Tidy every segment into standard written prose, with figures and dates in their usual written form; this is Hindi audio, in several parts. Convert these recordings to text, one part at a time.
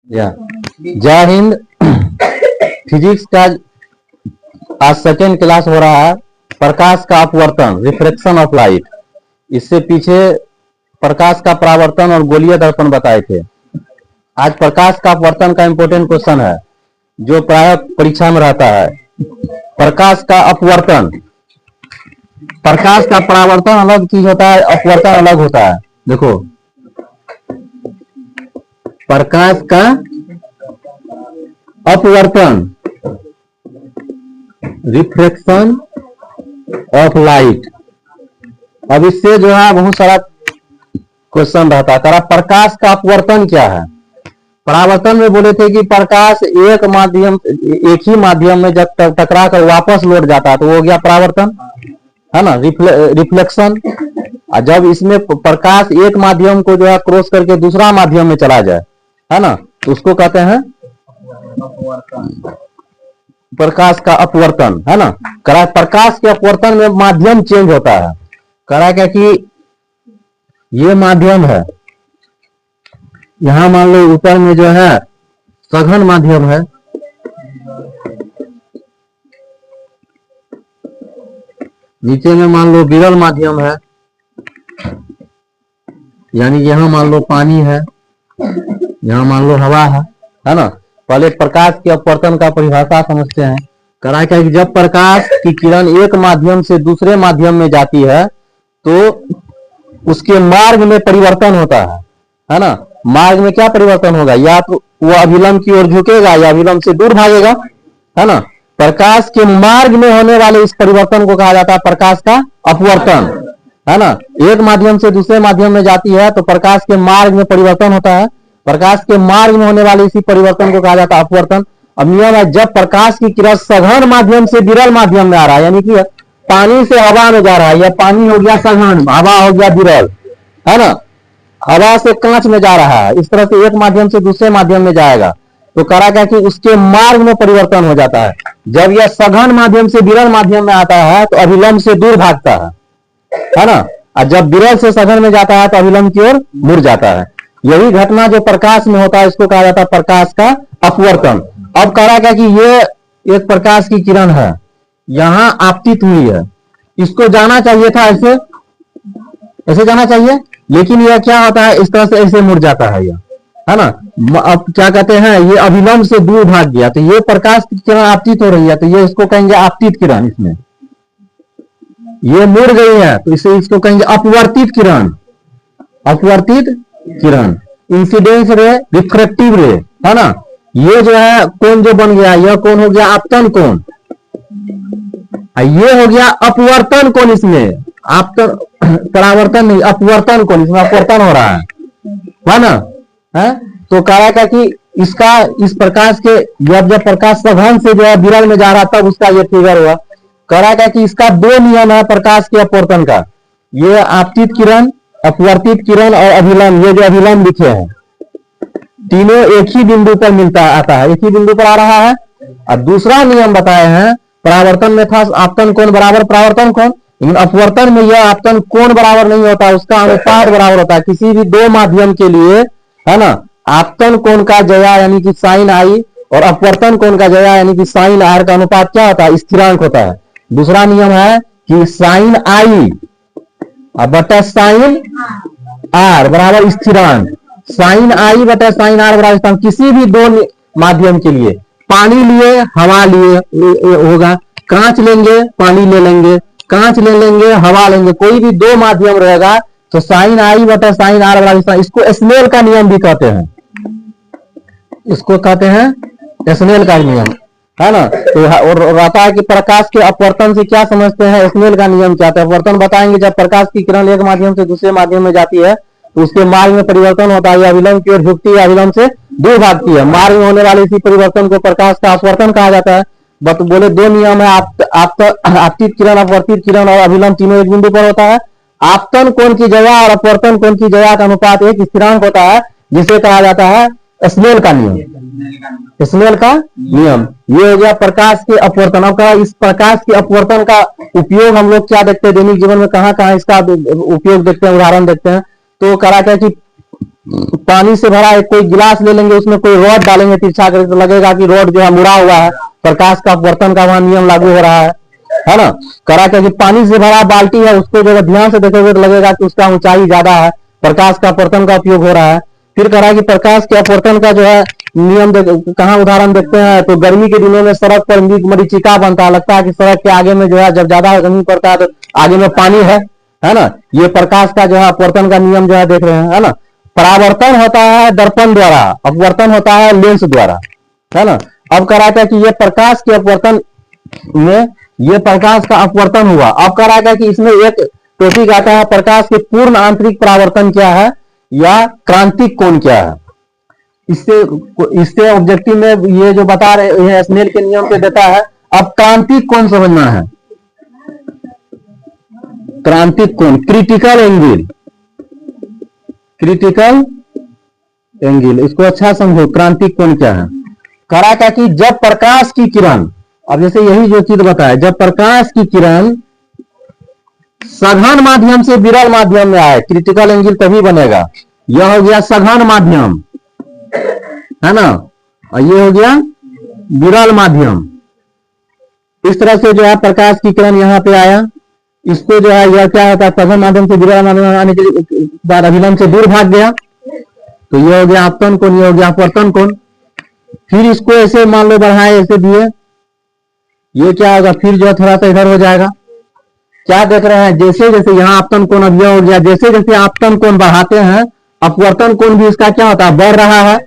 या जय हिंद। फिजिक्स का आज सेकेंड क्लास हो रहा है। प्रकाश का अपवर्तन, रिफ्लेक्शन ऑफ लाइट। इससे पीछे प्रकाश का परावर्तन और गोलीय दर्पण बताए थे। आज प्रकाश का अपवर्तन का इंपॉर्टेंट क्वेश्चन है जो प्राय परीक्षा में रहता है। प्रकाश का अपवर्तन, प्रकाश का परावर्तन अलग चीज होता है, अपवर्तन अलग होता है। देखो, प्रकाश का अपवर्तन, रिफ्लेक्शन ऑफ लाइट। अब इससे जो है बहुत सारा क्वेश्चन रहता है। प्रकाश का अपवर्तन क्या है? परावर्तन में बोले थे कि प्रकाश एक ही माध्यम में जब टकरा कर वापस लौट जाता है तो वो हो गया परावर्तन, है ना, रिफ्लेक्शन। और जब इसमें प्रकाश एक माध्यम को जो है क्रॉस करके दूसरा माध्यम में चला जाए, है ना, तो उसको कहते हैं प्रकाश का अपवर्तन, है ना। प्रकाश के अपवर्तन में माध्यम चेंज होता है। करा क्या कि ये माध्यम है, यहां मान लो ऊपर में जो है सघन माध्यम है, नीचे में मान लो विरल माध्यम है, यानी यहां मान लो पानी है, यहां मान लो हवा है ना। पहले प्रकाश के अपवर्तन का परिभाषा समझते हैं। करा क्या कि जब प्रकाश की किरण एक माध्यम से दूसरे माध्यम में जाती है तो उसके मार्ग में परिवर्तन होता है ना। मार्ग में क्या परिवर्तन होगा? या तो वह अभिलंब की ओर झुकेगा या अभिलंब से दूर भागेगा, है ना। प्रकाश के मार्ग में होने वाले इस परिवर्तन को कहा जाता है प्रकाश का अपवर्तन, है ना। एक माध्यम से दूसरे माध्यम में जाती है तो प्रकाश के मार्ग में परिवर्तन होता है। प्रकाश के मार्ग में होने वाले इसी परिवर्तन को कहा जाता है अपवर्तन। अब नियम है, जब प्रकाश की किरण सघन माध्यम से विरल माध्यम में आ रहा है, यानी कि पानी से हवा में जा रहा है, या पानी हो गया सघन, हवा हो गया विरल, है ना। हवा से कांच में जा रहा है, इस तरह से एक माध्यम से दूसरे माध्यम में जाएगा तो करा क्या कि उसके मार्ग में परिवर्तन हो जाता है। जब यह सघन माध्यम से विरल माध्यम में आता है तो अभिलंब से दूर भागता है ना। और जब विरल से सघन में जाता है तो अभिलंब की ओर मुड़ जाता है। यही घटना जो प्रकाश में होता है इसको कहा जाता है प्रकाश का अपवर्तन। अब कहा क्या कि ये एक प्रकाश की किरण है, यहां आपतित हुई है, इसको जाना चाहिए था ऐसे, ऐसे जाना चाहिए, लेकिन यह क्या होता है, इस तरह से ऐसे मुड़ जाता है यह, है ना। अब क्या कहते हैं, ये अभिलंब से दूर भाग गया तो ये प्रकाश की किरण आपतित हो रही है तो ये इसको कहेंगे आपतित किरण। इसमें ये मुड़ गई है तो इसे इसको कहेंगे अपवर्तित किरण, अपवर्तित किरण, इंसिडेंस रे, रिफ्रैक्टिव रे, है ना। ये जो है कोण जो बन गया, यह कोण हो गया आपतन कोण, ये हो गया अपवर्तन कोण। इसमें आपतन परावर्तन नहीं, अपवर्तन कोण, इसमें अपवर्तन हो रहा है ना, है। तो कहा क्या कि इसका, इस प्रकाश के जब प्रकाश सघन से जो है विरल में जा रहा तब उसका ये फिगर हुआ। कहा क्या कि इसका दो नियम है प्रकाश के अपवर्तन का, ये आपतित किरण, अपवर्तित किरण और अभिलंब, ये जो अभिलंब लिखे हैं तीनों एक ही बिंदु पर मिलता आता है, एक ही बिंदु पर आ रहा है। और दूसरा नियम बताए हैं, परावर्तन में था आपतन कोण बराबर परावर्तन कोण, लेकिन अपवर्तन में यह आपतन कोण बराबर नहीं होता, उसका अनुपात बराबर होता है। किसी भी दो माध्यम के लिए, है ना, आपतन कोण का जया यानी कि साइन आई और अपवर्तन कोण का जया यानी कि साइन आर का अनुपात क्या होता है, स्थिरांक होता है। दूसरा नियम है कि साइन आई बटा साइन आर बराबर स्थिरांक, साइन आई बटा साइन आर बराबर स्थिरांक। किसी भी दो माध्यम के लिए, पानी लिए हवा लिए होगा, कांच लेंगे पानी ले लेंगे, कांच ले लेंगे हवा लेंगे, कोई भी दो माध्यम रहेगा तो साइन आई बटा साइन आर बराबर स्थिरांक। इसको स्नेल का नियम भी कहते हैं, इसको कहते हैं स्नेल का नियम, है ना। तो और रहता है कि प्रकाश के अपवर्तन से क्या समझते हैं, स्नेल का नियम क्या है। अपवर्तन बताएंगे, जब प्रकाश की किरण एक माध्यम से दूसरे माध्यम में जाती है तो उसके मार्ग में परिवर्तन होता है, अभिलंब की ओर झुकती है, अभिलंब से दूर भागती है। मार्ग में होने वाले इसी परिवर्तन को प्रकाश का अपवर्तन कहा जाता है। बट बोले दो नियम है, आपतित किरण, अपवर्तित किरण और अभिलंब तीनों एक बिंदु पर होता है। आपतन कोण की जया और अपवर्तन कोण की जया का अनुपात एक स्थिरांक होता है, जिसे कहा जाता है स्नेल का नियम, स्नेल का नियम। ये हो गया प्रकाश के अपवर्तन। अब कहा इस प्रकाश के अपवर्तन का उपयोग हम लोग क्या देखते हैं दैनिक जीवन में, कहाँ कहाँ इसका उपयोग देखते हैं, उदाहरण देखते हैं। तो कहा क्या कि पानी से भरा एक कोई गिलास ले लेंगे, उसमें कोई रॉड डालेंगे तिरछा करके, तो लगेगा कि रॉड जो है मुड़ा हुआ है, प्रकाश का अपवर्तन का वहां नियम लागू हो रहा है ना। करा क्या कि पानी से भरा बाल्टी है, उसको जो ध्यान से देखोगे तो लगेगा कि उसका ऊंचाई ज्यादा है, प्रकाश का अपवर्तन का उपयोग हो रहा है। फिर करा कि प्रकाश के अपवर्तन का जो है नियम कहाँ उदाहरण देखते हैं, तो गर्मी के दिनों में सड़क पर मरीचिका बनता है, लगता है कि सड़क के आगे में जो है जब ज्यादा गर्मी पड़ता है तो आगे में पानी है ना। ये प्रकाश का जो है अपवर्तन का नियम जो है देख रहे हैं, है ना। परावर्तन होता है दर्पण द्वारा, अपवर्तन होता है लेंस द्वारा, है ना। अब कह रहा था कि ये प्रकाश के अपवर्तन में, ये प्रकाश का अपवर्तन हुआ। अब कह रहा था कि इसमें एक टॉपिक आता है, प्रकाश के पूर्ण आंतरिक परावर्तन क्या है या क्रांतिक कोण क्या है। इससे ऑब्जेक्टिव में ये जो बता रहे हैं स्नेल के नियम पे देता है। अब क्रांतिक कोण समझना है, क्रांतिक कोण, क्रिटिकल एंगल, क्रिटिकल एंगल, इसको अच्छा समझो। क्रांतिक कोण क्या है, करा था कि जब प्रकाश की किरण, अब जैसे यही जो चीज बताया, जब प्रकाश की किरण सघन माध्यम से विरल माध्यम में आए, क्रिटिकल एंगल तभी बनेगा। यह हो गया सघन माध्यम, है ना, और ये हो गया विरल माध्यम। इस तरह से जो है प्रकाश की किरण यहाँ पे आया, इसको जो है यह क्या होता है, सघन माध्यम से विरल माध्यम आने के बाद अभिलंब से दूर भाग गया, तो यह हो गया आपतन कोण, यह हो गया अपवर्तन कोण। फिर इसको ऐसे मान लो बढ़ाए, ऐसे दिए, ये क्या होगा, फिर जो है थोड़ा सा इधर हो जाएगा। क्या देख रहे हैं, जैसे जैसे यहाँ आपतन कोण अब यह हो गया, जैसे जैसे आपतन कोण बढ़ाते हैं अपवर्तन कोण भी इसका क्या होता है, बढ़ रहा है।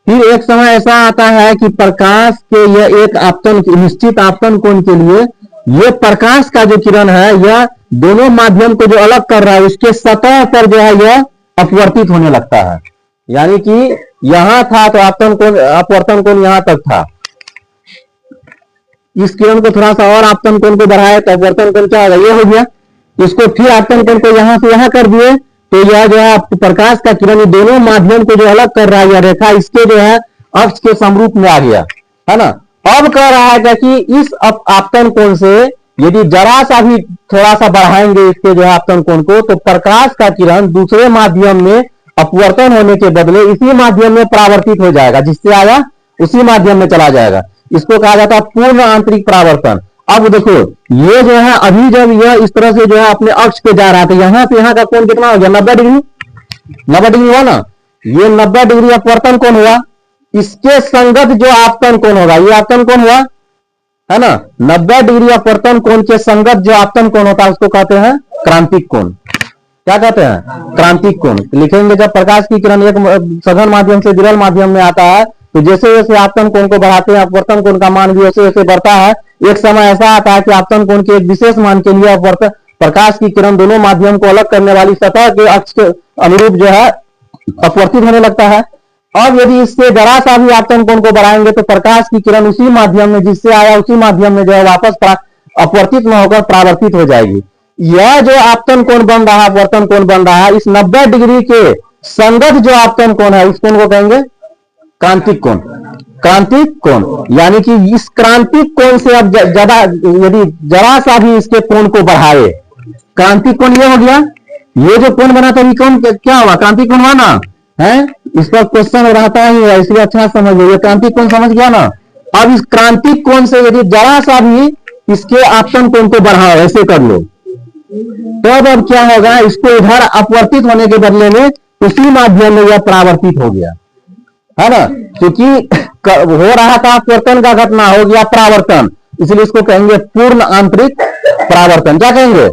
फिर एक समय ऐसा आता है कि प्रकाश के यह एक आपतन, निश्चित आपतन कोण के लिए ये प्रकाश का जो किरण है यह दोनों माध्यम को जो अलग कर रहा है उसके सतह पर जो है यह अपवर्तित होने लगता है। यानी कि यहां था तो आपतन कोण, अपवर्तन कोण यहां तक था, इस किरण को थोड़ा सा और आपतन कोण को बढ़ाया तो अपवर्तन कोण क्या होगा, ये हो गया। इसको फिर आपतन कोण को यहां से यहां कर दिए तो यह जो है प्रकाश का किरण दोनों माध्यम को जो अलग कर रहा है यह रेखा इसके जो है अक्ष के समरूप में आ गया, है ना। अब कह रहा है कि इस आपतन कोण से यदि जरा सा भी थोड़ा सा बढ़ाएंगे इसके जो है आपतन कोण को, तो प्रकाश का किरण दूसरे माध्यम में अपवर्तन होने के बदले इसी माध्यम में परावर्तित हो जाएगा, जिससे आया उसी माध्यम में चला जाएगा। इसको कहा जाता है पूर्ण आंतरिक परावर्तन। अब देखो ये जो है अभी जब यह इस तरह से जो है अपने अक्ष पे जा रहा था, यहां से यहां का कोण कितना हो गया, 90 डिग्री, 90 डिग्री हुआ ना। ये 90 डिग्री अपवर्तन कोण हुआ, इसके संगत जो आपतन कोण होगा ये आपतन कोण हुआ, है ना। 90 डिग्री अपवर्तन कोण के संगत जो आपतन कोण होता है उसको कहते हैं क्रांतिक कोण। क्या कहते हैं, क्रांतिक कोण। लिखेंगे जब प्रकाश की किरण एक सघन माध्यम से विरल माध्यम में आता है तो जैसे जैसे आपतन कोण को बढ़ाते हैं अपवर्तन कोण का मान भी वैसे वैसे बढ़ता है। एक समय ऐसा आता है कि आपतन कोण के एक विशेष मान के लिए प्रकाश की किरण दोनों माध्यम को अलग करने वाली सतह के अक्ष के अनुरूप जो है अपवर्तित होने लगता है। अब यदि इससे जरा सा भी आपतन कोण को बढ़ाएंगे तो प्रकाश की किरण उसी माध्यम में जिससे आया उसी माध्यम में जो है वापस अपवर्तित न होकर परावर्तित हो जाएगी। यह जो आपतन कोण बन रहा है, अपवर्तन कोण बन रहा है, इस 90 डिग्री के संगत जो आपतन कोण है उस कोण को कहेंगे क्रांतिक कोण। क्रांतिक कोण यानी कि इस क्रांतिक कोण से अब ज्यादा यदि जरा सा भी इसके कोण को बढ़ाए, क्रांतिक कोण ये हो गया। ये जो कोण बना था कोण क्या हुआ, क्रांतिक कोण हुआ ना, है। इस पर क्वेश्चन रहता ही है इसलिए अच्छा समझ लो, ये क्रांतिक कोण समझ गया ना। अब इस क्रांतिक कोण से यदि जरा सा भी इसके आपतन कोण को बढ़ाओ, ऐसे कर लो, तो अब क्या होगा, इसको इधर अपवर्तित होने के बदले में उसी माध्यम में यह परावर्तित हो गया, है ना। क्योंकि हो रहा था अपवर्तन का घटना, हो गया परावर्तन, इसलिए इसको कहेंगे पूर्ण आंतरिक परावर्तन। क्या कहेंगे,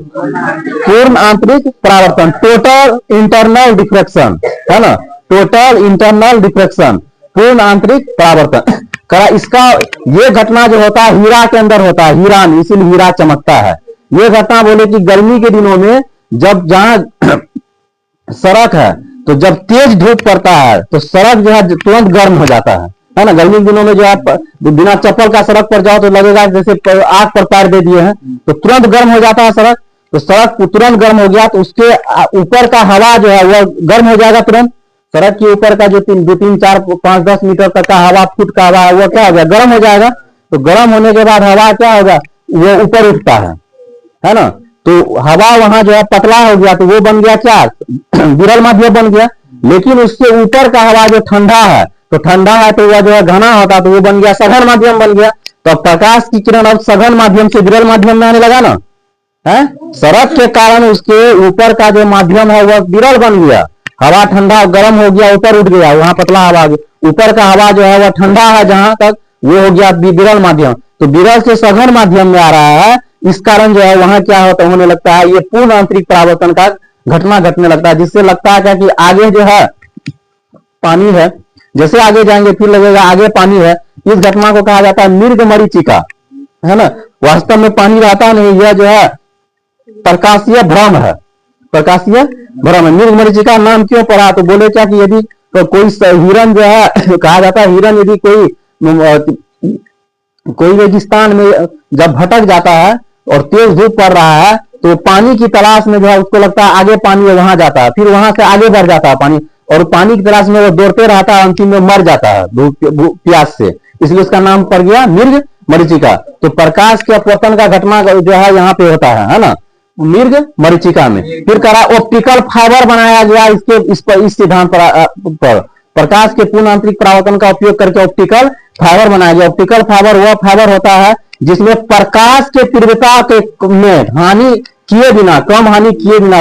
पूर्ण आंतरिक परावर्तन, टोटल इंटरनल डिफ्रेक्शन, है ना, टोटल इंटरनल डिफ्रेक्शन, पूर्ण आंतरिक परावर्तन। इसका ये घटना जो होता है हीरा के अंदर होता है, हीरान, इसीलिए हीरा चमकता है। ये घटना बोले कि गर्मी के दिनों में जब जहां सड़क है तो जब तेज धूप पड़ता है तो सड़क जो है तुरंत गर्म हो जाता है ना। गर्मी के दिनों में जो आप बिना चप्पल का सड़क पर जाओ तो लगेगा जैसे आग पर पैर दे दिए हैं, तो तुरंत गर्म हो जाता है सड़क। तो सड़क तुरंत गर्म हो गया तो उसके ऊपर का हवा जो है वह गर्म हो जाएगा तुरंत। सड़क के ऊपर का जो 2, 3, 4, 5, 10 मीटर तक का हवा, फुट का हवा, वो क्या हो गया, गर्म हो जाएगा। तो गर्म होने के बाद हवा क्या होगा, वो ऊपर उठता है ना। तो हवा वहां जो है पतला हो गया तो वो बन गया क्या, विरल माध्यम बन गया। लेकिन उससे ऊपर का हवा जो ठंडा है, तो ठंडा है तो वह जो है घना होता, तो वो बन गया सघन माध्यम बन गया। तो अब प्रकाश की किरण अब सघन माध्यम से विरल माध्यम में आने लगा ना है। शरत के कारण उसके ऊपर का जो माध्यम है वह विरल बन गया, हवा ठंडा गर्म हो गया, ऊपर उठ गया, वहां पतला हवा, ऊपर का हवा जो है वह ठंडा है जहां तक, वो हो गया विरल माध्यम। तो विरल से सघन माध्यम में आ रहा है, इस कारण जो है वहां क्या होता होने लगता है, ये पूर्ण आंतरिक परावर्तन का घटना घटने लगता है, जिससे लगता है कि आगे जो है पानी है, जैसे आगे जाएंगे फिर लगेगा आगे पानी है। इस घटना को कहा जाता है मृग मरीचिका, है ना। वास्तव में पानी रहता नहीं, यह जो है प्रकाशीय भ्रम है, प्रकाशीय भ्रम है। मृग मरीचिका नाम क्यों पड़ा, तो बोले क्या कि यदि तो कोई हिरन जो है कहा जाता है, हिरन यदि कोई रेगिस्तान में जब भटक जाता है और तेज धूप पड़ रहा है, तो पानी की तलाश में जो है उसको लगता है आगे पानी है, वहां जाता है, फिर वहां से आगे बढ़ जाता है पानी, और पानी की तलाश में वो दौड़ते रहता है, अंतिम में मर जाता है प्यास से, इसलिए उसका नाम पड़ गया मृग मरीचिका। तो प्रकाश के अपवर्तन का घटना जो है यहाँ पे होता है ना, मृग मरीचिका में। फिर करा ऑप्टिकल फाइबर बनाया गया इस सिद्धांत पर प्रकाश के पूर्ण आंतरिक परावर्तन का उपयोग करके ऑप्टिकल फाइबर बनाया गया। ऑप्टिकल फाइबर वह फाइबर होता है जिसमें प्रकाश के तीव्रता के में हानि किए बिना, कम हानि किए बिना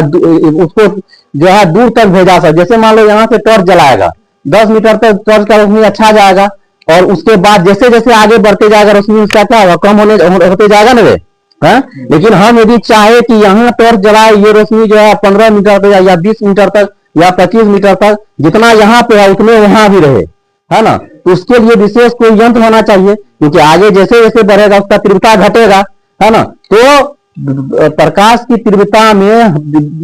उसको जो है दूर तक भेजा सकता। जैसे मान लो यहाँ से टॉर्च जलाएगा, 10 मीटर तक टॉर्च का रोशनी अच्छा जाएगा, और उसके बाद जैसे जैसे आगे बढ़ते जाएगा रोशनी उसका क्या होगा, कम होते जाएगा ना वे है। लेकिन हम यदि चाहे कि यहाँ टॉर्च जलाए, ये रोशनी जो है 15 मीटर तक या 20 मीटर तक या 25 मीटर तक, जितना यहाँ पे है उतने वहां भी रहे, है ना। तो उसके लिए विशेष कोई यंत्र होना चाहिए, क्योंकि आगे जैसे जैसे बढ़ेगा उसका तीव्रता घटेगा, है ना। तो प्रकाश की तीव्रता में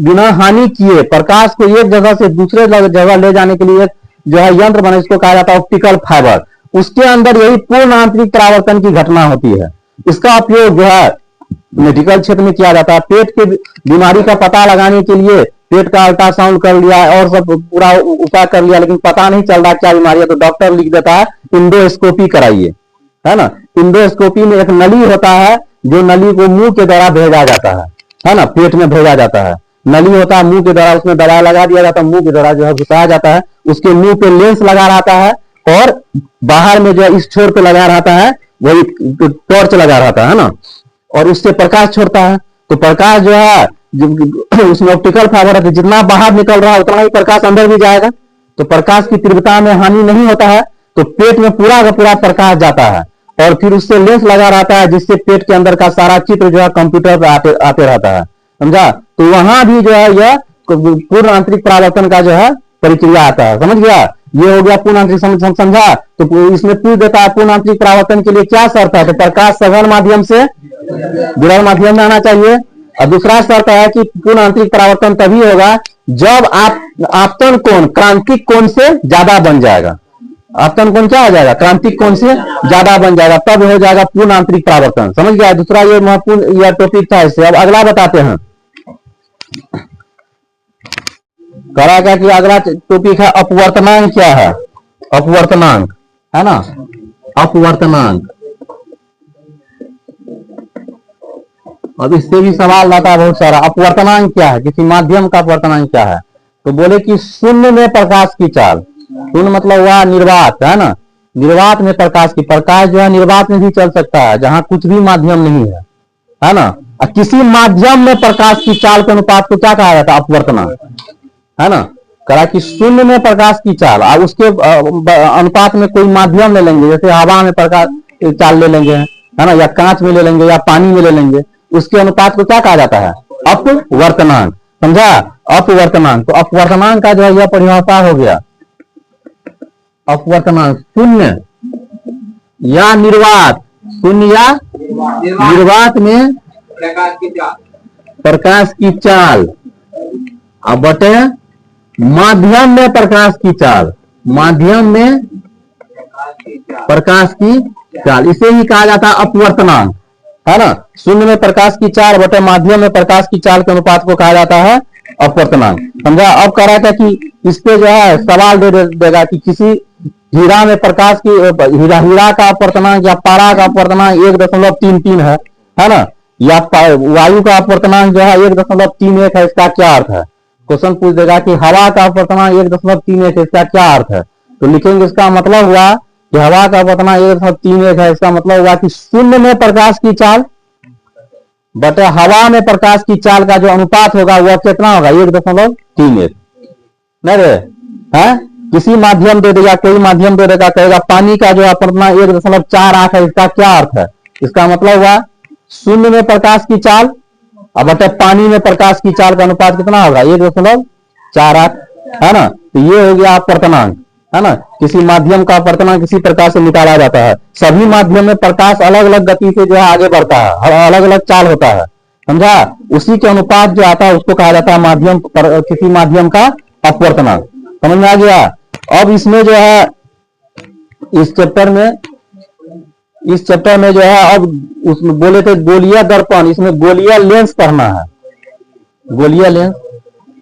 बिना हानि किए प्रकाश को एक जगह से दूसरे जगह ले जाने के लिए जो है यंत्र बने, इसको कहा जाता है ऑप्टिकल फाइबर। उसके अंदर यही पूर्ण आंतरिक परावर्तन की घटना होती है। इसका उपयोग जो है मेडिकल क्षेत्र में किया जाता है। पेट के बीमारी का पता लगाने के लिए पेट का अल्ट्रासाउंड कर लिया और सब पूरा उपाय कर लिया, लेकिन पता नहीं चल रहा क्या बीमारी है, तो डॉक्टर लिख देता है इंडोस्कोपी कराइए, है ना। इंडोस्कोपी में एक नली होता है, जो नली को मुंह के द्वारा भेजा जाता है ना, पेट में भेजा जाता है। नली होता है मुंह के द्वारा, उसमें दवाई लगा दिया जाता है, मुंह के द्वारा जो है घुसाया जाता है, उसके मुंह पे लेंस लगा रहता है, और बाहर में जो है इस छोर पे लगा रहता है, वही टॉर्च लगा रहता है ना, और उससे प्रकाश छोड़ता है। तो प्रकाश जो है उसमें ऑप्टिकल फाइबर है, जितना बाहर निकल रहा है उतना ही प्रकाश अंदर भी जाएगा। तो प्रकाश की तीव्रता में हानि नहीं होता है, तो पेट में पूरा का पूरा प्रकाश जाता है, और फिर उससे लेंस लगा रहता है, जिससे पेट के अंदर का सारा चित्र जो है कंप्यूटर पर आते रहता है, समझा। तो वहां भी जो है यह पूर्ण आंतरिक परावर्तन का जो है प्रक्रिया आता है, समझ गया। ये हो गया पूर्ण आंतरिक, समझा। तो इसमें पूछ देता है पूर्ण आंतरिक परावर्तन के लिए क्या शर्त है, तो प्रकाश सघन माध्यम से विरल माध्यम में आना चाहिए। और दूसरा शर्त है कि पूर्ण आंतरिक परावर्तन तभी होगा जब आपतन कोण क्रांतिक कोण से ज्यादा बन जाएगा। आपतन कोण क्या हो जाएगा, क्रांतिक कोण से ज्यादा बन जाएगा, तब हो जाएगा पूर्ण आंतरिक परावर्तन, समझ गया। दूसरा ये महत्वपूर्ण यह टॉपिक था इससे। अब अगला बताते हैं, करा क्या कि अगला टॉपिक है अपवर्तनांक क्या है, अपवर्तनांक, है ना। अपवर्तनांक, अब इससे भी सवाल आता है बहुत सारा। अपवर्तनांक क्या है, किसी माध्यम का अपवर्तनांक क्या है, तो बोले कि शून्य में प्रकाश की चाल, शून्य मतलब हुआ निर्वात, है ना। निर्वात में प्रकाश की, प्रकाश जो है निर्वात में भी चल सकता है जहां कुछ भी माध्यम नहीं है ना। किसी माध्यम में प्रकाश की चाल के अनुपात को क्या कहा जाता है, अपवर्तनांक, है ना। कहा कि शून्य में प्रकाश की चाल, अब उसके अनुपात में कोई माध्यम ले लेंगे, जैसे हवा में प्रकाश चाल ले लेंगे, है ना, या कांच में ले लेंगे, या पानी में ले लेंगे, उसके अनुपात को क्या कहा जाता है, अपवर्तनांक, समझा। अपवर्तनांक, तो अपवर्तनांक का जो है यह परिभाषा हो गया। अपवर्तनांक शून्य या निर्वात, शून्य या निर्वात में प्रकाश की चाल, अब बटे माध्यम में प्रकाश की चाल, माध्यम में प्रकाश की चाल, इसे ही कहा जाता है अपवर्तनांक, है ना। शून्य में प्रकाश की चाल बटे माध्यम में प्रकाश की चाल के अनुपात को कहा जाता है अपवर्तनांक, समझा। अब कह रहा था कि इस पे जो है सवाल देगा कि किसी हीरा में प्रकाश की हीरा का अपवर्तनांक या पारा का अपवर्तनांक 1.33 है ना, या वायु का अपवर्तनांक जो है 1.31 है, इसका क्या अर्थ है। क्वेश्चन पूछ देगा कि हवा का अपवर्तनांक 1.31 है, इसका क्या अर्थ है? तो लिखेंगे इसका मतलब हुआ कि हवा का अपवर्तनांक 1.31 है, इसका मतलब हुआ कि शून्य में प्रकाश की चाल बटे हवा में प्रकाश की चाल का जो अनुपात होगा वह कितना होगा? 1.31। नहीं रे, है किसी माध्यम दे देगा, कोई माध्यम दे देगा, कहेगा पानी का जो अपवर्तनांक 1.48 है, इसका क्या अर्थ है? इसका मतलब हुआ शून्य में प्रकाश की चाल अब बटे पानी में प्रकाश की चाल का अनुपात कितना होगा? 1.48, है ना। तो ये हो गया अपवर्तनांक, है ना। किसी माध्यम का अपवर्तनांक किसी प्रकार से निकाला जाता है। सभी माध्यम में प्रकाश अलग अलग गति से जो है आगे बढ़ता है, अलग अलग चाल होता है, समझा। उसी के अनुपात जो आता है उसको कहा जाता है माध्यम किसी माध्यम का अपवर्तनांक। समझ में आ गया? अब इसमें जो है इस चैप्टर में जो है अब उसमें बोले थे गोलीय दर्पण, इसमें गोलीय लेंस पढ़ना है। गोलीय लेंस,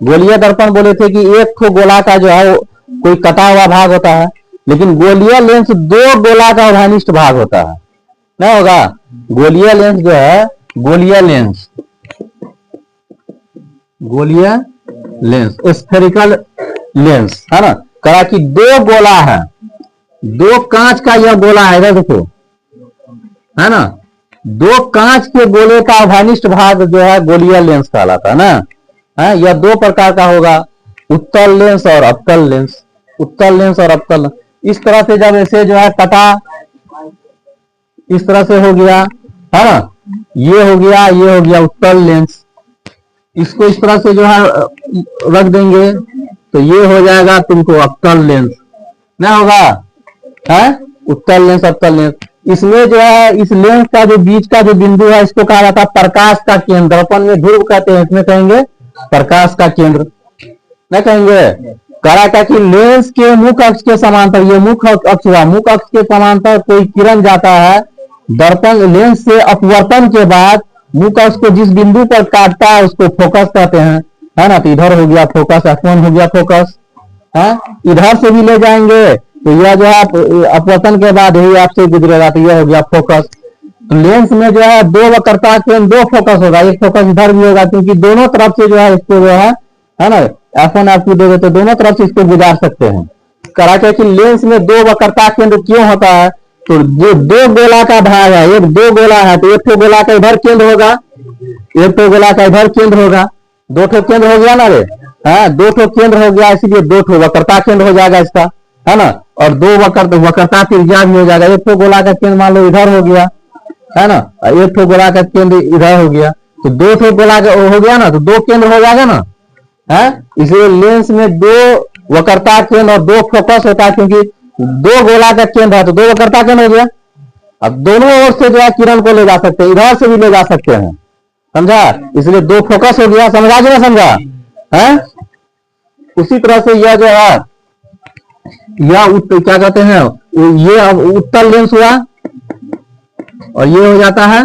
गोलीय दर्पण बोले थे कि एक ठो गोला का जो है कोई कटा हुआ भाग होता है, लेकिन गोलीय लेंस दो गोला का अवधानिष्ठ भाग होता है, नहीं होगा। गोलीय लेंस जो है गोलीय लेंस स्फेरिकल लेंस, है ना। कहा कि दो गोला है, दो कांच का यह गोला है, इधर देखो, है ना। दो कांच के गोले का अवधानिष्ठ भाग जो है गोलीय लेंस कहलाता है ना। यह दो प्रकार का होगा, उत्तल लेंस और अवतल लेंस। उत्तल लेंस और अवतल, इस तरह से जब ऐसे जो है कटा, इस तरह से हो गया, है ना, ये हो गया उत्तल लेंस। इसको इस तरह से जो है रख देंगे तो ये हो जाएगा तुमको अवतल लेंस, नहीं होगा, है उत्तल लेंस अवतल लेंस। इसमें जो है इस लेंस का जो बीच का जो बिंदु है इसको कहा जाता है प्रकाश का केंद्र। अपन में ध्रुव कहते हैं, इसमें कहेंगे प्रकाश का केंद्र, नहीं कहेंगे। कहा था कि लेंस के मुख्य अक्ष के समांतर, ये मुख्य अक्ष हुआ, मुख्य अक्ष के समांतर कोई किरण जाता है, दर्पण लेंस से अपवर्तन के बाद मुख्य अक्ष को जिस बिंदु पर काटता है उसको फोकस कहते हैं, है ना। तो इधर हो गया फोकस, F1 हो गया फोकस, है। इधर से भी ले जाएंगे तो यह जो है अपवर्तन के बाद यही आपसे गुजरेगा, तो यह हो गया फोकस। तो लेंस में जो है दो वक्रता के दो फोकस होगा, एक फोकस इधर भी होगा, क्योंकि दोनों तरफ से जो है इसको जो है ना, F1 F2 दे तो दोनों तरफ से इसको गुजार सकते हैं। कहा क्या कि लेंस में दो वक्रता केंद्र क्यों होता है? तो जो दो गोला का भाग है, एक दो गोला है, तो एक तो गोला का इधर केंद्र होगा, एक तो गोला का इधर केंद्र होगा, दो ठो केंद्र हो गया ना रे, है, दो ठो केंद्र हो गया, इसलिए दो ठो वक्रता केंद्र हो जाएगा इसका, है ना। और दो वक्रता त्रिज्या भी हो जाएगा। एक तो गोला का केंद्र मान लो इधर हो गया, है ना, एक तो गोला का केंद्र इधर हो गया, तो दो ठो गोला का हो गया ना, तो दो केंद्र हो जाएगा ना, है। इसलिए लेंस में दो वक्रता केंद्र और दो फोकस होता है, क्योंकि दो गोला का केंद्र है तो दो वक्रता केंद्र हो गया। अब दोनों ओर से जो है किरण को ले जा सकते हैं, इधर से भी ले जा सकते हैं, समझा। इसलिए दो फोकस हो गया, समझा कि ना समझा, है। उसी तरह से यह जो है क्या कहते हैं, ये अब उत्तल लेंस हुआ और ये हो जाता है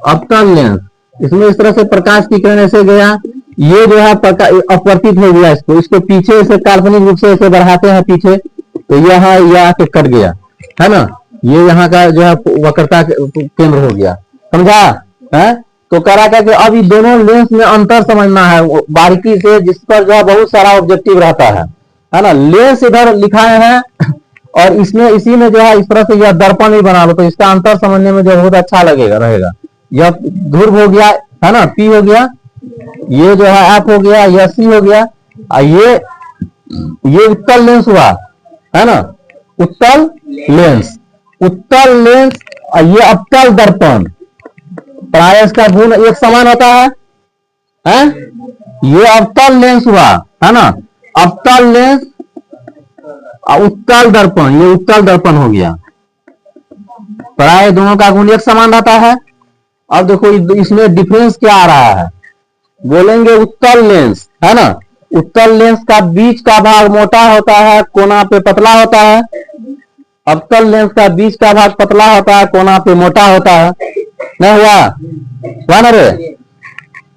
अवतल लेंस। इसमें इस तरह से प्रकाश की किरण ऐसे गया, ये जो है अपवर्तित हो गया, इसको पीछे से काल्पनिक रूप से ऐसे बढ़ाते हैं पीछे, तो यहाँ यह आके कट गया, है ना। ये यहाँ का जो है वक्रता केंद्र हो गया, समझा, है। तो कह रहा था कि अब इन दोनों लेंस में अंतर समझना है बारीकी से, जिस पर जो है बहुत सारा ऑब्जेक्टिव रहता है ना। लेंस इधर लिखाए हैं और इसमें इसी में जो है इस तरह से यह दर्पण भी बना लो, तो इसका अंतर समझने में जो बहुत अच्छा लगेगा रहेगा। यह ध्रुव हो गया, है ना, P हो गया, ये जो है F हो गया, यह C हो गया, ये उत्तल लेंस हुआ, है ना, उत्तल लेंस। उत्तल लेंस और ये अवतल दर्पण, प्राय इसका गुण एक समान होता है। ये अवतल लेंस हुआ, है ना, अवतल लेंस उत्तल दर्पण, ये उत्तल दर्पण हो गया, प्राय दोनों का गुण एक समान रहता है। अब देखो इसमें डिफरेंस क्या आ रहा है, बोलेंगे उत्तल लेंस, है ना, उत्तल लेंस का बीच का भाग मोटा होता है, कोना पे पतला होता है। अवतल लेंस का बीच का भाग पतला होता है, कोना पे मोटा होता है, नहीं हुआ ना रे।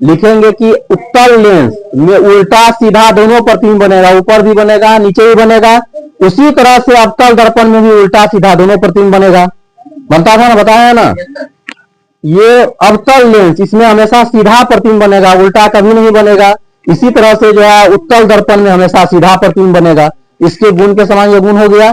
लिखेंगे कि उत्तल लेंस में उल्टा सीधा दोनों प्रतिबिंब बनेगा, ऊपर भी बनेगा नीचे भी बनेगा। उसी तरह से अवतल दर्पण में भी उल्टा सीधा दोनों प्रतिबिंब बनेगा, बनता था ना, बताया ना। ये अवतल लेंस, इसमें हमेशा सीधा प्रतिबिंब बनेगा, उल्टा कभी नहीं बनेगा। इसी तरह से जो है उत्तल दर्पण में हमेशा सीधा प्रतिबिंब बनेगा, इसके गुण के समान ये गुण हो गया।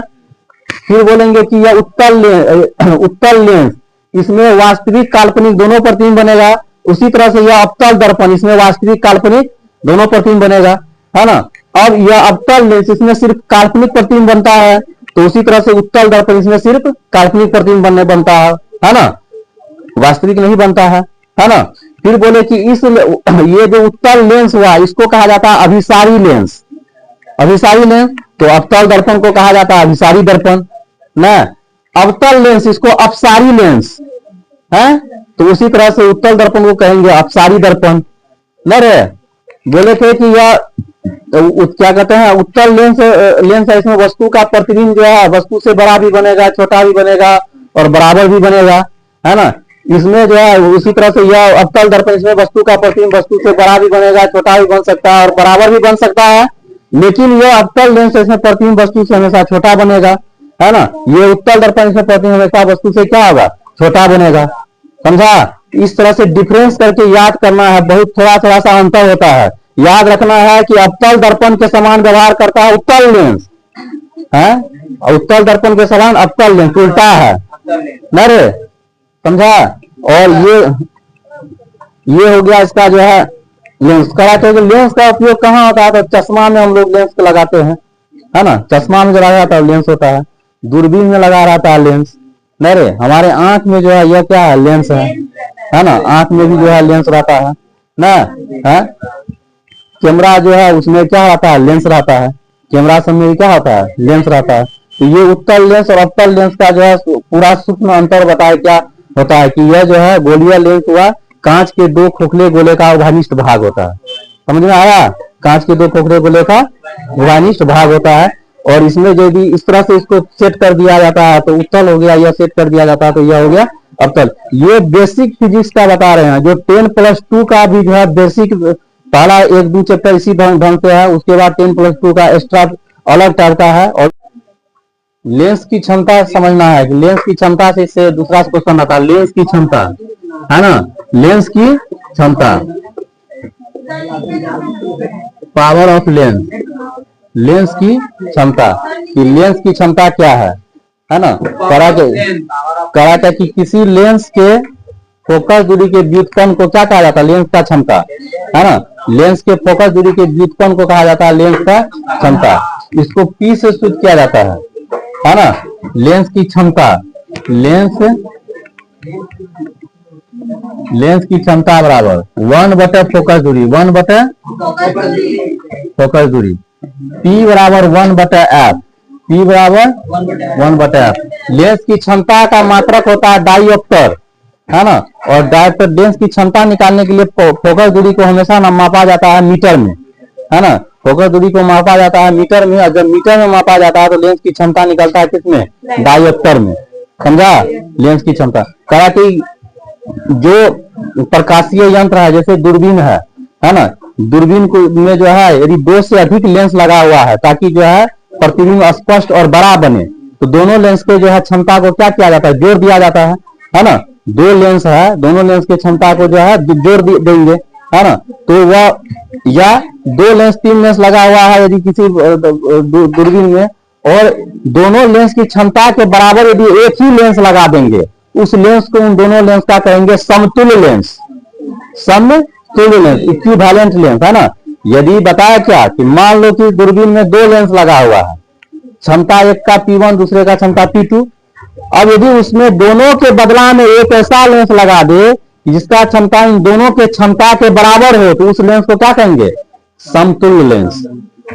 फिर बोलेंगे कि यह उत्तल लेंस, इसमें वास्तविक काल्पनिक दोनों प्रतिबिंब बनेगा। उसी तरह से यह अवतल दर्पण, इसमें वास्तविक काल्पनिक दोनों प्रतिबिंब बनेगा, है ना। अब यह अवतल लेंस, इसमें सिर्फ काल्पनिक प्रतिबिंब बनता है, तो उसी तरह से उत्तल दर्पण, इसमें सिर्फ काल्पनिक प्रतिबिंब बनता है ना, वास्तविक नहीं बनता है ना। फिर बोले कि ये जो उत्तल लेंस हुआ इसको कहा जाता है अभिसारी लेंस। अभिसारी लेंस तो अवतल दर्पण को कहा जाता है अभिसारी दर्पण ना। अवतल लेंस इसको अपसारी लेंस है, तो उसी तरह से उत्तल दर्पण को कहेंगे अपसारी दर्पण न रे। बोले थे कि यह क्या कहते हैं उत्तल लेंस है, इसमें वस्तु का प्रतिबिंब जो है वस्तु से बड़ा भी बनेगा, छोटा भी बनेगा और बराबर भी बनेगा, है ना। इसमें जो है उसी तरह से यह अवतल दर्पण, इसमें वस्तु का प्रतिबिंब वस्तु से बड़ा भी बनेगा, छोटा भी बन सकता है और बराबर भी बन सकता है। लेकिन यह अवतल लेंस, इसमें प्रतिबिंब वस्तु से हमेशा छोटा बनेगा, है ना। ये उत्तल दर्पण, इसमें प्रतिबिंब हमेशा वस्तु से क्या होगा, छोटा बनेगा, समझा। इस तरह से डिफरेंस करके याद करना है, बहुत थोड़ा थोड़ा सा अंतर होता है। याद रखना है कि अवतल दर्पण के समान व्यवहार करता है उत्तल लेंस, है, उत्तल दर्पण के समान अवतल लेंस उल्टा है न रे, समझा। और ये हो गया इसका जो है लेंस। कराते हैं लेंस का उपयोग कहाँ होता है, तो चश्मा में हम लोग लेंस को लगाते हैं, है ना। चश्मा में जो लगा रहता है लेंस होता है, दूरबीन में लगा रहता है लेंस न रे। हमारे आंख में जो है यह क्या है, लेंस है ना। आंख में भी जो है लेंस रहता है ना, है। कैमरा जो है उसमें क्या रहता है, लेंस रहता है। कैमरा सब में क्या होता है, लेंस रहता है। तो ये उत्तल लेंस और अवतल लेंस का जो है पूरा सूक्ष्म अंतर बताए क्या होता है कि यह जो है गोलीय लेंस हुआ कांच के दो खोखले गोले का उभयनिष्ठ भाग होता है। समझ में आया, कांच के दो खोखले गोले का उभयनिष्ठ भाग होता है। और इसमें जो भी इस तरह से इसको सेट कर दिया जाता है तो उत्तल हो गया, यह सेट कर दिया जाता है तो यह हो गया अवतल। ये बेसिक फिजिक्स का बता रहे हैं, जो 10+2 का भी जो है बेसिक पहला 1-2 चैप्टर इसी ढंग से है, उसके बाद 10+2 का एक्स्ट्रा अलग टाइप का है। और लेंस की क्षमता समझना है कि लेंस की क्षमता से इससे दूसरा क्वेश्चन आता है, लेंस की क्षमता, है ना। लेंस की क्षमता, पावर ऑफ लेंस, लेंस की क्षमता, कि लेंस की क्षमता क्या है ना। करा क्या कि किसी लेंस के फोकस दूरी के व्युत्पन्न को क्या कहा जाता है, लेंस का क्षमता, है ना। लेंस के फोकस दूरी के व्युत्पन्न को कहा जाता है लेंस का क्षमता। इसको P से सूचित किया जाता है ना। लेंस की क्षमता, लेंस की क्षमता बराबर 1/फोकस दूरी, 1/फोकस दूरी। P बराबर 1/f, P बराबर 1/f। लेंस की क्षमता का मात्रक होता है डायोप्टर, है ना। और डायोप्टर लेंस की क्षमता निकालने के लिए फोकस दूरी को हमेशा ना मापा जाता है मीटर में, है ना। फोकस दूरी को मापा जाता है मीटर में, और जब मीटर में मापा जाता है तो लेंस की क्षमता निकलता है किसमें, डायोप्टर में, समझा। लेंस की क्षमता कहा कि जो प्रकाशीय यंत्र है जैसे दूरबीन है ना। दूरबीन को में जो है यदि 2 से अधिक लेंस लगा हुआ है ताकि जो है प्रतिबिंब स्पष्ट और बड़ा बने, तो दोनों लेंस के जो है क्षमता को क्या किया जाता है, जोड़ दिया जाता है ना। 2 लेंस है, दोनों लेंस के क्षमता को जो है जोड़ देंगे, है ना। तो वह या 2 लेंस 3 लेंस लगा हुआ है यदि किसी दूरबीन में, और दोनों लेंस की क्षमता के बराबर यदि एक ही लेंस लगा देंगे, उस लेंस को उन दोनों लेंस का कहेंगे समतुल्य लेंस, समतुल्य लेंस, इक्विवेलेंट लेंस, है ना। यदि बताया क्या कि मान लो कि दूरबीन में 2 लेंस लगा हुआ है, क्षमता एक का P1 दूसरे का क्षमता P2। अब यदि उसमें दोनों के बदला में एक ऐसा लेंस लगा दे जिसका क्षमता इन दोनों के क्षमता के बराबर हो, तो उस लेंस को क्या कहेंगे, समतुल्य लेंस,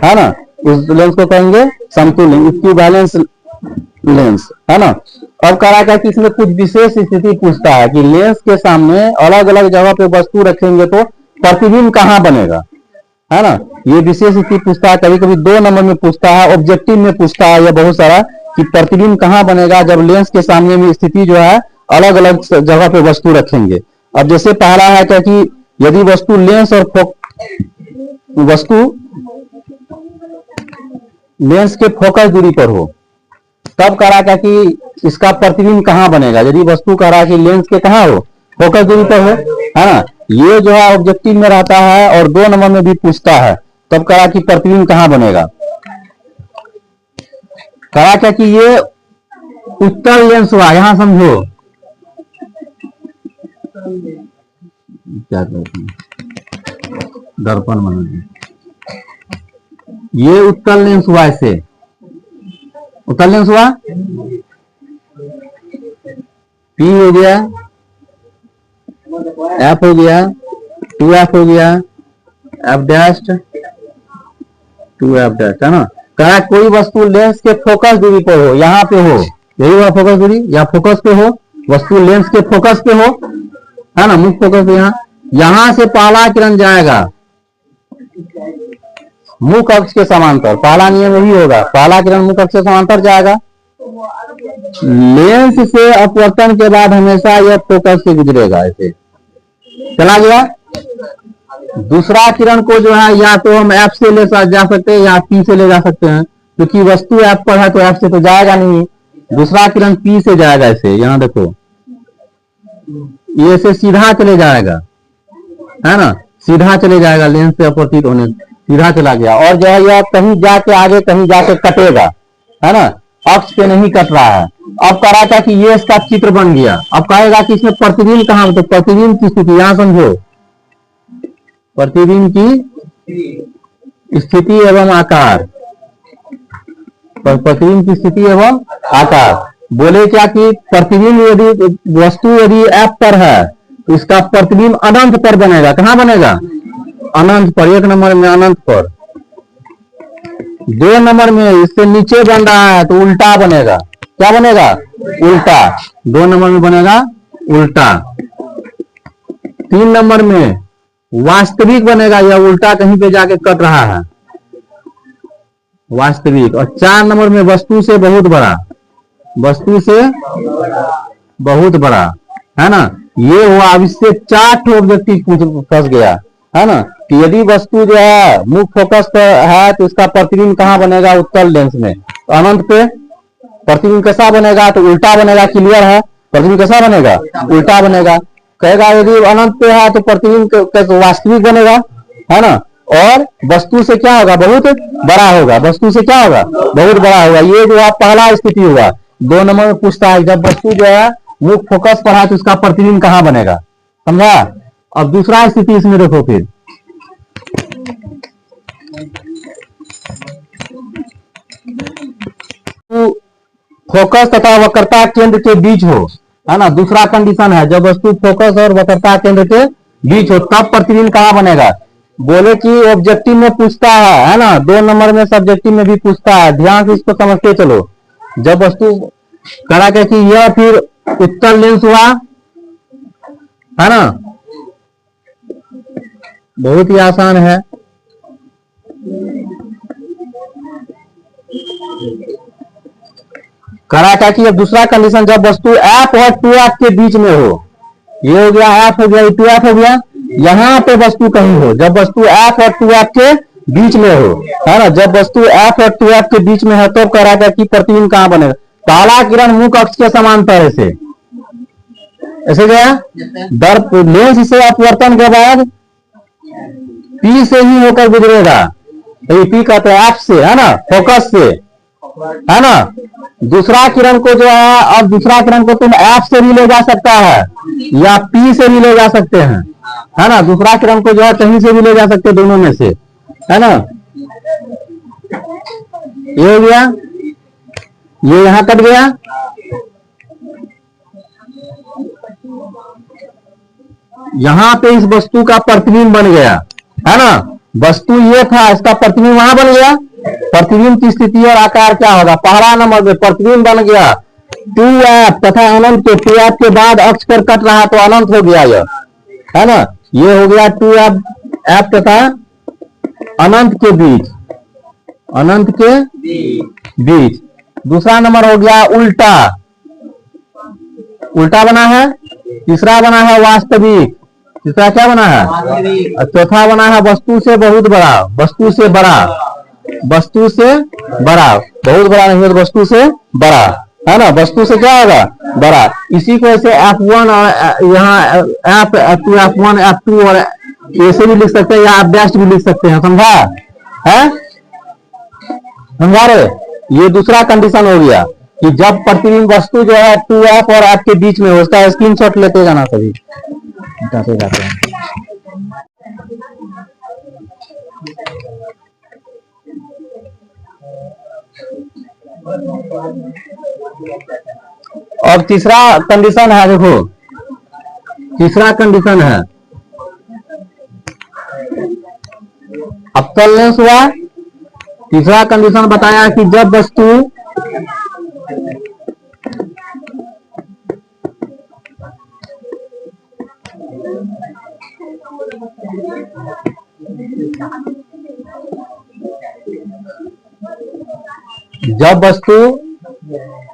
है ना। उस लेंस को कहेंगे समतुल्य, इक्विवेलेंस लेंस, है ना। अब कहा कि इसमें कुछ विशेष स्थिति पूछता है कि लेंस के सामने अलग अलग जगह पे वस्तु रखेंगे तो प्रतिबिंब कहाँ बनेगा, है ना। ये विशेष स्थिति पूछता है, कभी कभी 2 नंबर में पूछता है, ऑब्जेक्टिव में पूछता है ये बहुत सारा, कि प्रतिबिंब कहाँ बनेगा जब लेंस के सामने में स्थिति जो है अलग अलग जगह पे वस्तु रखेंगे। अब जैसे पहला है क्या कि यदि वस्तु लेंस और लेंस के फोकस दूरी पर हो, तब कह रहा था कि इसका प्रतिबिंब कहाँ बनेगा। यदि वस्तु कह रहा है कि लेंस के कहाँ हो, फोकस दूरी पर हो, है ना। ये जो है ऑब्जेक्टिव में रहता है और 2 नंबर में भी पूछता है, तब कहा कि प्रतिबिंब कहाँ बनेगा। कहा क्या कि ये उत्तल लेंस हुआ, यहां समझो क्या कहते हैं, दर्पण बना, ये उत्तल लेंस हुआ, ऐसे उत्तल लेंस हुआ, पी हो गया, एफ हो गया, 2f हो गया, एफ डैश 2f डैश, है ना। कहा कोई वस्तु लेंस के फोकस दूरी पर हो, यहाँ पे हो, यही हुआ फोकस दूरी, या फोकस पे हो, वस्तु लेंस के फोकस पे हो, है ना, मुख्य फोकस पे, यहां से पहला किरण जाएगा मुख्य अक्ष के समांतर, पहला नियम यही होगा, पहला किरण मुख्य अक्ष के समांतर जाएगा। लेंस से अपवर्तन के बाद हमेशा यह फोकस से गुजरेगा, ऐसे चला गया। दूसरा किरण को जो है या तो हम एफ से ले जा सकते हैं या पी से ले जा सकते हैं, क्योंकि वस्तु एफ पर है तो एफ से तो जाएगा नहीं, दूसरा किरण पी से जाएगा, ऐसे यहां देखो ये से सीधा चले जाएगा, है ना, सीधा चले जाएगा, लेंस से अपवर्तित होने सीधा चला गया, और जो है यह कहीं जाके आगे कहीं जाके कटेगा, है ना, अक्ष पे नहीं कट रहा है। अब कह रहा था कि ये इसका चित्र बन गया, अब कहेगा कि इसमें प्रतिबिंब कहां, तो प्रतिबिंब की स्थिति यहां समझो, प्रतिबिंब की स्थिति एवं आकार, प्रतिबिंब की स्थिति एवं आकार। बोले क्या कि प्रतिबिंब यदि वस्तु यदि एफ पर है तो इसका प्रतिबिंब अनंत पर बनेगा, कहां बनेगा, अनंत पर, 1 नंबर में अनंत पर। 2 नंबर में इससे नीचे बन रहा है तो उल्टा बनेगा, क्या बनेगा, उल्टा, 2 नंबर में बनेगा उल्टा। 3 नंबर में वास्तविक बनेगा, यह उल्टा कहीं पे जाके कट रहा है, वास्तविक। और 4 नंबर में वस्तु से बहुत बड़ा, वस्तु से बहुत बड़ा, है ना। ये हुआ, अब इससे 4 ऑब्जेक्टिव फंस गया, है ना, कि यदि वस्तु जो है मुख्य फोकस पर है तो इसका प्रतिबिंब कहां बनेगा, उत्तल लेंस में, तो अनंत पे। प्रतिबिंब कैसा बनेगा, तो उल्टा बनेगा, क्लियर है, प्रतिबिंब कैसा बनेगा, उल्टा बनेगा। कहेगा यदि अनंत पे है तो प्रतिबिंब वास्तविक बनेगा, है ना, और वस्तु से क्या होगा, बहुत बड़ा होगा, वस्तु से क्या होगा, बहुत बड़ा होगा। ये जो है पहला स्थिति हुआ। 2 नंबर में पूछता है जब वस्तु जो है मुख्य फोकस पर है तो उसका प्रतिबिंब कहां बनेगा, समझा। अब दूसरा स्थिति इसमें देखो, फिर फोकस तथा वक्रता केंद्र के बीच हो, है ना, दूसरा कंडीशन है, जब वस्तु फोकस और वक्रता केंद्र के बीच हो तब प्रतिबिंब कहां बनेगा। बोले कि ऑब्जेक्टिव में पूछता है ना, 2 नंबर में सब्जेक्टिव में भी पूछता है, ध्यान से इसको समझते चलो। जब वस्तु करा के कि यह फिर उत्तल लेंस हुआ, है ना, बहुत ही आसान है। करा क्या कि अब दूसरा कंडीशन, जब वस्तु एफ और 2f के बीच में हो, ये हो गया एफ हो गया, 2f हो गया, यहां पे वस्तु कहीं हो, जब वस्तु एफ और 2f के बीच में हो, है ना, जब वस्तु एफ और 2f के बीच में है तो करा क्या कि प्रतिबिंब कहां बनेगा, काला किरण मुख्य अक्ष के समांतर, ऐसे गया, दर्प लेंस से अपवर्तन के बाद पी से ही होकर गुजरेगा, तो पी कहते हैं एफ से, है ना, फोकस से, है ना। दूसरा किरण को जो है, अब दूसरा किरण को तुम एफ से भी ले जा सकता है या पी से भी ले जा सकते हैं, है ना, दूसरा किरण को जो है कहीं से भी ले जा सकते हैं, दोनों में से, है ना। ये हो गया, ये यहां कट गया, यहां पे इस वस्तु का प्रतिबिंब बन गया, है ना, वस्तु ये था, इसका प्रतिबिंब वहां बन गया। प्रतिबिंब की स्थिति और आकार क्या होगा, पहला नंबर में प्रतिबिंब बन गया 2f तथा अनंत के 2f के बाद अक्ष पर कट रहा तो अनंत हो गया यह, है ना, ये हो गया 2f तथा अनंत के बीच, अनंत के बीच। दूसरा नंबर हो गया उल्टा, उल्टा बना है। तीसरा बना है वास्तविक, तीसरा क्या बना है, चौथा बना है वस्तु से बहुत बड़ा, वस्तु से बड़ा, वस्तु से बड़ा, बहुत बड़ा नहीं है, वस्तु से बड़ा, है ना, वस्तु से क्या होगा बड़ा। इसी को ऐसे F1 और यहाँ F2 F1 F2 और ऐसे भी लिख सकते हैं या आप डैश भी लिख सकते हैं, समझा है? समझा रहे? ये दूसरा कंडीशन हो गया कि जब प्रतिबिंब वस्तु जो है 2F और F के बीच में हो, उसका स्क्रीनशॉट लेते जाना सभी जाते हैं। और तीसरा कंडीशन है, देखो तीसरा कंडीशन है अवतल लेंस हुआ। तीसरा कंडीशन बताया कि जब वस्तु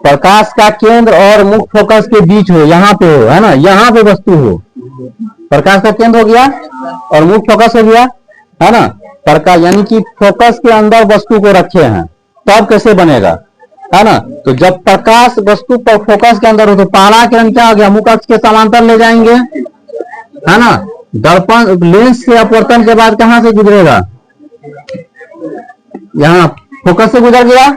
प्रकाश का केंद्र और मुख्य फोकस के बीच हो, यहाँ पे हो, है ना, यहाँ पे वस्तु हो, प्रकाश का केंद्र हो गया और मुख्य फोकस हो गया, है ना, प्रकाश यानी कि फोकस के अंदर वस्तु को रखे हैं, तब कैसे बनेगा, है ना। तो जब प्रकाश वस्तु पर फोकस के अंदर हो तो पहला किरण क्या हो गया, मुख्य अक्ष के समांतर ले जाएंगे, है ना। दर्पण लेंस से अपवर्तन के बाद कहां से गुजरेगा, यहाँ फोकस से गुजर गया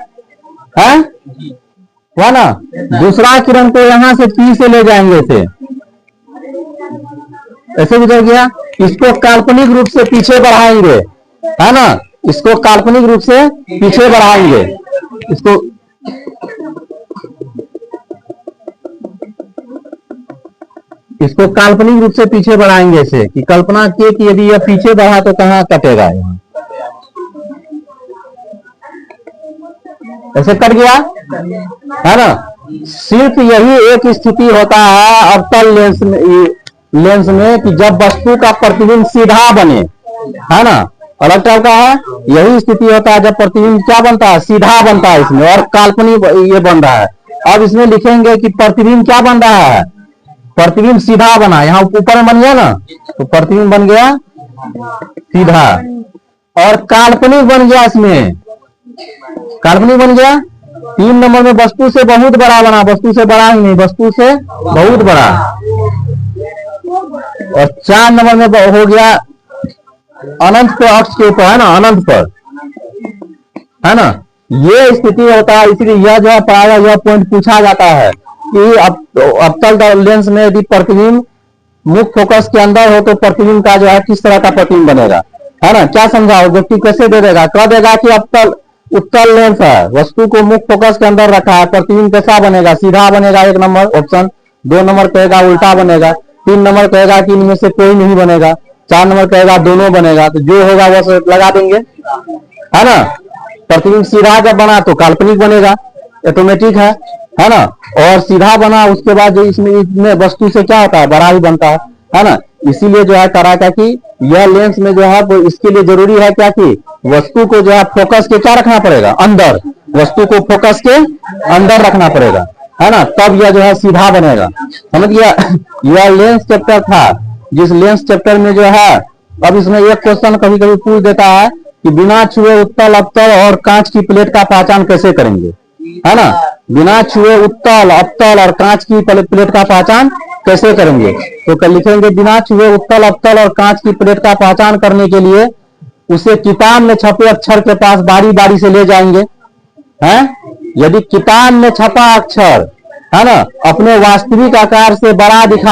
है ना। दूसरा किरण को यहां से P से ले जाएंगे, ऐसे गुजर गया। इसको काल्पनिक रूप से पीछे बढ़ाएंगे, है ना, इसको काल्पनिक रूप से पीछे बढ़ाएंगे, इसको काल्पनिक रूप से पीछे बढ़ाएंगे, ऐसे कि कल्पना किए कि यदि यह पीछे बढ़ा तो कहां कटेगा, यहाँ ऐसे कट गया, है ना। सिर्फ यही एक स्थिति होता है अवतल लेंस में कि जब वस्तु का प्रतिबिंब सीधा बने, है ना। अलग टाइप का है, यही स्थिति होता है जब प्रतिबिंब क्या बनता है, सीधा बनता है इसमें, और काल्पनिक ये बन रहा है। अब इसमें लिखेंगे कि प्रतिबिंब क्या बन रहा है, प्रतिबिंब सीधा बना, यहाँ ऊपर में बन गया ना, तो प्रतिबिंब बन गया सीधा, और काल्पनिक बन गया, इसमें काल्पनिक बन गया। 3 नंबर में वस्तु से बहुत बड़ा बना, वस्तु से बड़ा ही नहीं, वस्तु से बहुत बड़ा। और 4 नंबर में हो गया अनंत पे अक्ष के ऊपर, है ना, अनंत पर, है ना। ये स्थिति होता है, इसलिए यह जो है प्रायः यह पॉइंट पूछा जाता है कि अवतल लेंस में यदि प्रतिबिंब मुख्य फोकस के अंदर हो तो प्रतिबिंब का जो है किस तरह का प्रतिबिंब बनेगा, है ना। क्या समझाओ, व्यक्ति कैसे दे देगा, कह देगा कि उत्तल लेंस है, वस्तु को मुख्य फोकस के अंदर रखा है, प्रतिबिंब कैसा बनेगा, सीधा बनेगा, 1 नंबर ऑप्शन। 2 नंबर कहेगा उल्टा बनेगा। 3 नंबर कहेगा कि इनमें से कोई नहीं बनेगा। 4 नंबर कहेगा दोनों बनेगा। तो जो होगा वो लगा देंगे, है ना। प्रतिबिंब सीधा जब बना तो काल्पनिक बनेगा, ऑटोमेटिक है ना। और सीधा बना उसके बाद जो इसमें वस्तु से क्या होता है, बड़ा ही बनता है ना। इसीलिए जो है करा क्या कि यह लेंस में जो है वो इसके लिए जरूरी है क्या कि वस्तु को जो है फोकस के क्या रखना पड़ेगा, अंदर, वस्तु को फोकस के अंदर रखना पड़ेगा, है ना, तब यह जो है सीधा बनेगा, समझ गया। यह लेंस चैप्टर था, जिस लेंस चैप्टर में जो है, अब इसमें एक क्वेश्चन कभी कभी पूछ देता है कि बिना छुए उत्तल, अवतल और कांच की प्लेट का पहचान कैसे करेंगे, है ना। बिना छुए उत्तल, अवतल और कांच की प्लेट का पहचान कैसे करेंगे, तो लिखेंगे बिना छुए उत्तल, अवतल और कांच की प्लेट का पहचान करने के लिए उसे किताब में छपे अक्षर के पास बारी बारी से ले जाएंगे, हैं। यदि किताब में छपा अक्षर, है ना, अपने वास्तविक आकार से बड़ा दिखा